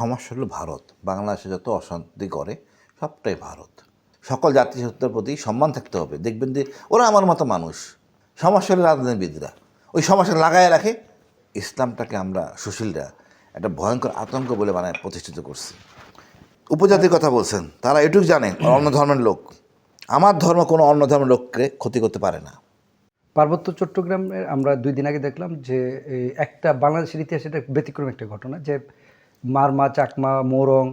সমস্যা হলো ভারত। বাংলাদেশে যত অশান্তি করে সবটাই ভারত। সকল জাতিসত্তার প্রতি সম্মান থাকতে হবে। দেখবেন যে ওরা আমার মতো মানুষ। সমস্যা হলো রাজনীতিবিদরা ওই সমস্যা লাগায় রাখে। ইসলামটাকে আমরা সুশীলরা একটা ভয়ঙ্কর আতঙ্ক বলে বানায় প্রতিষ্ঠিত করছি। উপজাতির কথা বলছেন, তারা এটুকু জানে অন্য ধর্মের লোক আমার ধর্ম কোনো অন্য ধর্মের লোককে ক্ষতি করতে পারে না। পার্বত্য চট্টগ্রামে আমরা 2 দিন আগে দেখলাম যে একটা বাংলাদেশের ইতিহাসে এটা ব্যতিক্রম একটা ঘটনা যে মারমা, চাকমা, মোরং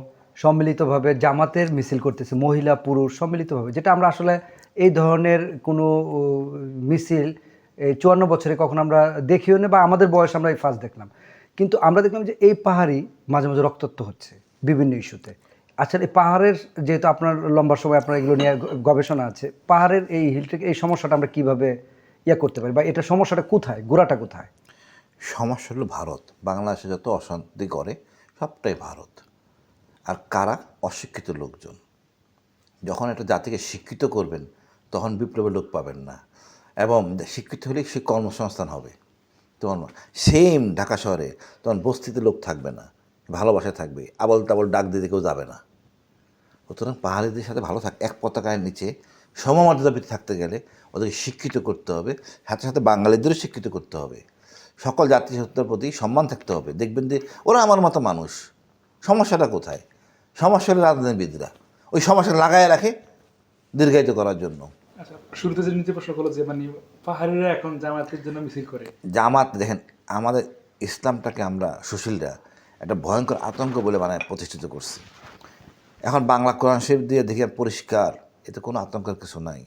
সম্মিলিতভাবে জামাতের মিছিল করতেছে, মহিলা পুরুষ সম্মিলিতভাবে, যেটা আমরা আসলে এই ধরনের কোনো মিছিল এই 54 বছরে কখনো আমরা দেখিও না, বা আমাদের বয়স আমরা এই ফার্স্ট দেখলাম। কিন্তু আমরা দেখলাম যে এই পাহাড়ি মাঝে মাঝে রক্তাক্ত হচ্ছে বিভিন্ন ইস্যুতে। আচ্ছা, এই পাহাড়ের যেহেতু আপনার লম্বা সময় আপনার এগুলো নিয়ে গবেষণা আছে, পাহাড়ের এই হিলটেক এই সমস্যাটা আমরা কীভাবে করতে পারি, বা এটা সমস্যাটা কোথায়, গোড়াটা কোথায়? সমস্যা হলো ভারত। বাংলাদেশে যত অশান্তি করে সবটাই ভারত। আর কারা? অশিক্ষিত লোকজন। যখন একটা জাতিকে শিক্ষিত করবেন তখন বিপ্লবের লোক পাবেন না, এবং শিক্ষিত হলে সে কর্মসংস্থান হবে। তখন সেম ঢাকা শহরে তখন বস্তিতে লোক থাকবে না, ভালোবাসা থাকবে, আবল তাবল ডাক দিতে কেউ যাবে না। সুতরাং পাহাড়িদের সাথে ভালো এক পতাকার নিচে সমমর্যাদা ভিত্তি থাকতে গেলে ওদেরকে শিক্ষিত করতে হবে, সাথে সাথে বাঙালিদেরও শিক্ষিত করতে হবে। সকল জাতিসত্তার প্রতি সম্মান থাকতে হবে। দেখবেন যে ওরা আমার মতো মানুষ। সমস্যাটা কোথায়? সমস্যা হলো রাজনীতিবিদরা ওই সমস্যা লাগায় রাখে দীর্ঘায়িত করার জন্য। আচ্ছা, শুরুতে যে নীতি প্রশ্ন হলো যে পাহাড়িরা এখন জামাতের জন্য মিছিল করে। জামাত দেখেন, আমাদের ইসলামটাকে আমরা সুশীলরা একটা ভয়ঙ্কর আতঙ্ক বলে বানায় প্রতিষ্ঠিত করছি। এখন বাংলা কোরআন শরীফ দিয়ে দেখি পরিষ্কার, এতে কোনো আতঙ্কের কিছু নাই।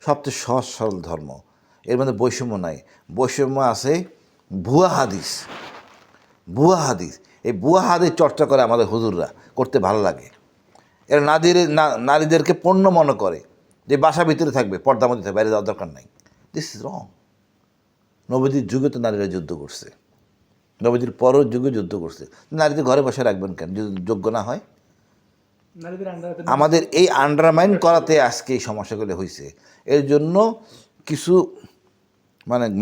সবচেয়ে সহজ সরল ধর্ম, এর মধ্যে বৈষম্য নাই। বৈষম্য আছে ভুয়া হাদিস। ভুয়া হাদিস, এই ভুয়া হাদিস চর্চা করে আমাদের হুজুররা, করতে ভালো লাগে। এরা নারীদেরকে পণ্য মনে করে যে বাসা ভিতরে থাকবে, পর্দার মধ্যে থাকবে, বাইরে যাওয়ার দরকার নাই। This is wrong. নবীজির যুগে তো নারীরা যুদ্ধ করছে, নবীজির পরের যুগে যুদ্ধ করছে। নারীদের ঘরে বসে রাখবেন কেন যদি যোগ্য না হয়? আমাদের এই আন্ডারমাইন করাতে আজকে এই সমস্যাগুলো হয়েছে। এর জন্য কিছু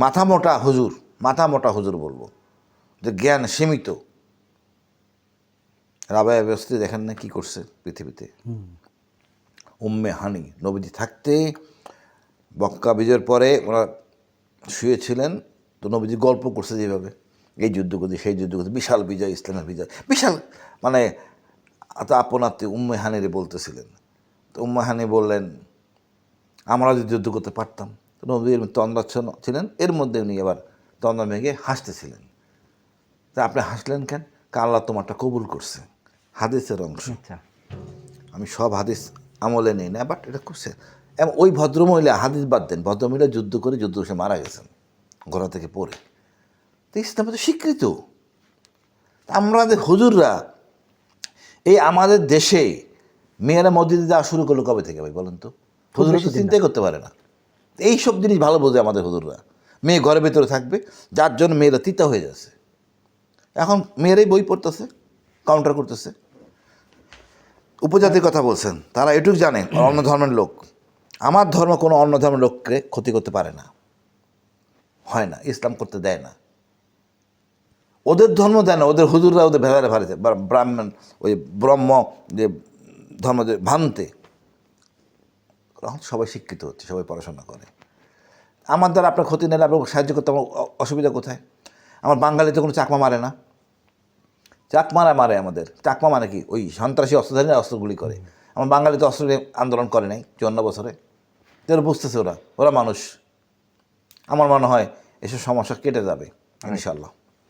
মাথা মোটা হুজুর বলবো, যে জ্ঞান সীমিত। রাবেয়া বেস্তি দেখেন না কি করছে পৃথিবীতে। উম্মে হানি নবীজি থাকতে মক্কা বিজয়ের পরে ওরা শুয়েছিলেন, তো নবীজি গল্প করছে যেভাবে, এই যুদ্ধ করছে সেই যুদ্ধ করছে, বিশাল বিজয়, ইসলামের বিজয় বিশাল, আপন আত্মীয় উম্মে হানিরে বলতেছিলেন। তো উম্মে হানি বললেন আমরা যদি যুদ্ধ করতে পারতাম। তো নবী তন্দ্রাচ্ছন্ন ছিলেন, এর মধ্যে উনি আবার তন্দ্রা ভেঙে হাসতেছিলেন। তা আপনি হাসলেন কেন? আল্লাহ তোমারটা কবুল করছে। হাদিসের অংশ। আমি সব হাদিস আমলে নেই না, বাট এটা করছে। এবং ওই ভদ্রমহিলা, হাদিস বাদ দেন, ভদ্রমহিলা যুদ্ধ করে সে মারা গেছেন ঘোড়া থেকে পড়ে। তো ইসলাম তো স্বীকৃত। আমাদের হুজুররা এই আমাদের দেশে মেয়েরা মসজিদে যাওয়া শুরু করলো কবে থেকে ভাই বলেন তো? হুজুরা তো চিন্তাই করতে পারে না। এইসব জিনিস ভালো বোঝে আমাদের হুজুররা। মেয়ে ঘরের ভেতরে থাকবে, যার জন্য মেয়েরা তিতা হয়ে যাচ্ছে। এখন মেয়েরাই বই পড়তেছে, কাউন্টার করতেছে। উপজাতির কথা বলছেন, তারা এটুকু জানে অন্য ধর্মের লোক আমার ধর্ম কোনো অন্য ধর্মের লোককে ক্ষতি করতে পারে না, হয় না, ইসলাম করতে দেয় না। ওদের ধর্ম দেয় না, ওদের হুজুররা ওদের ভেড়ারে ভাড়িতে ব্রাহ্মণ ওই ব্রহ্ম যে ধর্ম যে ভাঙতে, সবাই শিক্ষিত হচ্ছে, সবাই পড়াশোনা করে। আমার দ্বারা আপনার ক্ষতি নিলে আপনার সাহায্য করতে আমার অসুবিধা কোথায়? আমার বাঙালিতে কোনো চাকমা মারে না। চাকমারা মারে আমাদের। চাকমা মানে কি? ওই সন্ত্রাসী অস্ত্রধারীরা অস্ত্রগুলি করে। আমার বাঙালিতে অস্ত্র আন্দোলন করে নাই 54 বছরে। তো বুঝতেছে ওরা মানুষ। আমার মনে হয় এসব সমস্যা কেটে যাবে ইনশাল্লাহ।